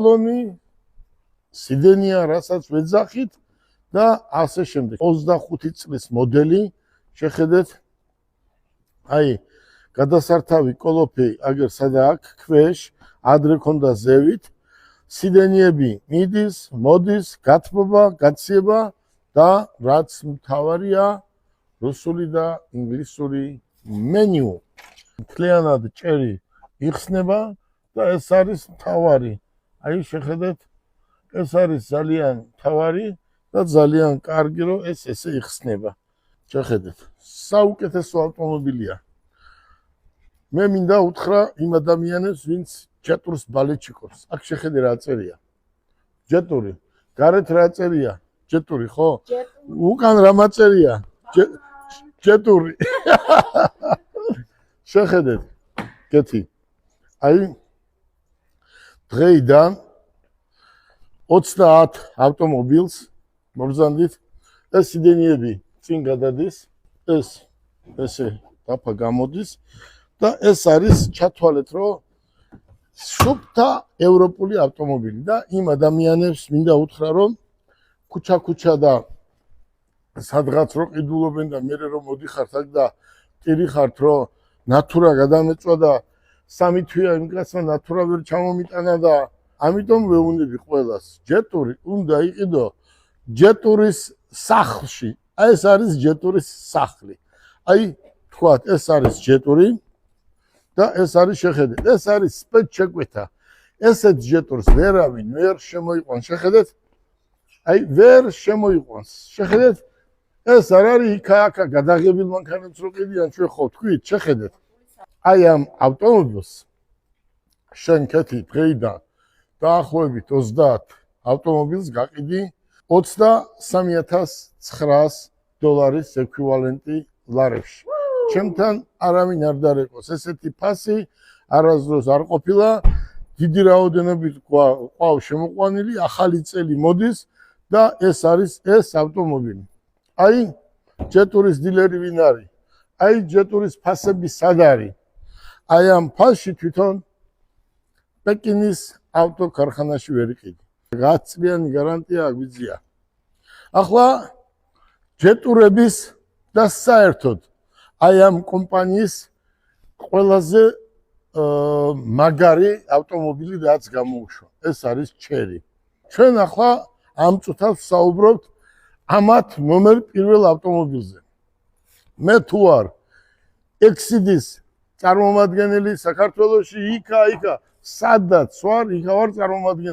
ლონი სიდენია, რასაც ვეძახით და ასე შემდეგ. 25 წლის მოდელი შეხედეთ. აი, გადასართავი კოლოფი აგერ სადა აქ ქვეშ, ადრე ქონდა ზევით. სიდენიები მიდის, მოდის, გათბობა, გაციება და რაც მთავარია, რუსული და ინგლისური მენიუ. მთლიანად ჭერი იხსნება და ეს არის მთავარი. აი, შეხედეთ, ეს არის ძალიან მთავარი და ძალიან კარგი, რომ ეს ესე იხსნება. შეხედეთ, საუკეთესო ავტომობილია. მე მინდა უთხრა იმ ადამიანებს, ვინც ჯეტურს ბალეჩიკობს. აქ შეხედე რა წერია. ჯეტური. გარეთ რა წერია? ჯეტური, ხო? უკან რა მაწერია? ჯეტური. შეხედეთ. კეთი. აი დღეიდან 30 ავტომობილს მოგზანდით. ეს სიდენიები წინ გადადის, ეს ესე დაფა გამოდის და ეს არის ჩათვალეთ, რომ სუფთა ევროპული ავტომობილი და იმ ადამიანებს მინდა უთხრა, რომ ქუჩა და სადღაც რო ყიდულობენ და მე რომ მოდიხართ აქ და ტირიხართ, რომ ნატურა გადამეწვა და 3 თვეა იმკაცმა ნატურა ვერ ჩამომიტანა და ამიტომ ვეუბნები ყველას, ჯეტური უნდა იყიდო ჯეტურის სახლში. აი ეს არის ჯეტურის სახლი. აი თქვათ, ეს არის ჯეტური და ეს არის შეხედეთ. ეს არის სპეცჩეკვეთა. ესეთ ჯეტურს ვერავინ ვერ შემოიყვანს. შეხედეთ. აი ვერ შემოიყვანს. შეხედეთ. ეს არ არის იქა გადაღებილ მანქანებს რო ყიდიან ჩვენ ხო თქვით, შეხედეთ. აი ამ ავტომობილს შენ კეთი დღეიდან დაახლოებით 30 ავტომობილს გაყიდი $23,900 ექვივალენტი ლარებში. ჩემთან არავინ არ დარეკოს. ესეთი ფასი არასდროს არ ყოფილა. დიდი რაოდენობით ყავს შემოყვანილი, ახალი წელი მოდის და ეს არის ეს ავტომობილი. აი ჯეტურის დილერი ვინ არის? აი ჯეტურის ფასები სად არის? აი ამ ფასში თვითონ პეკინის ავტოქარხანაში ვერ იყიდი. 10 წლიანი გარანტია აგვიძლია. ახლა ჯეტურების და საერთოდ აი ამ კომპანიის ყველაზე მაგარი ავტომობილი რაც გამოუშვა. ეს არის ჩერი. ჩვენ ახლა ამ წუთას საუბრობთ ამათ ნომერ პირველ ავტომობილზე. მე თუ არ ექსიდის წარმომადგენელი საქართველოში იქა სადაც ვარ, იქა ვარ წარმომადგენელი.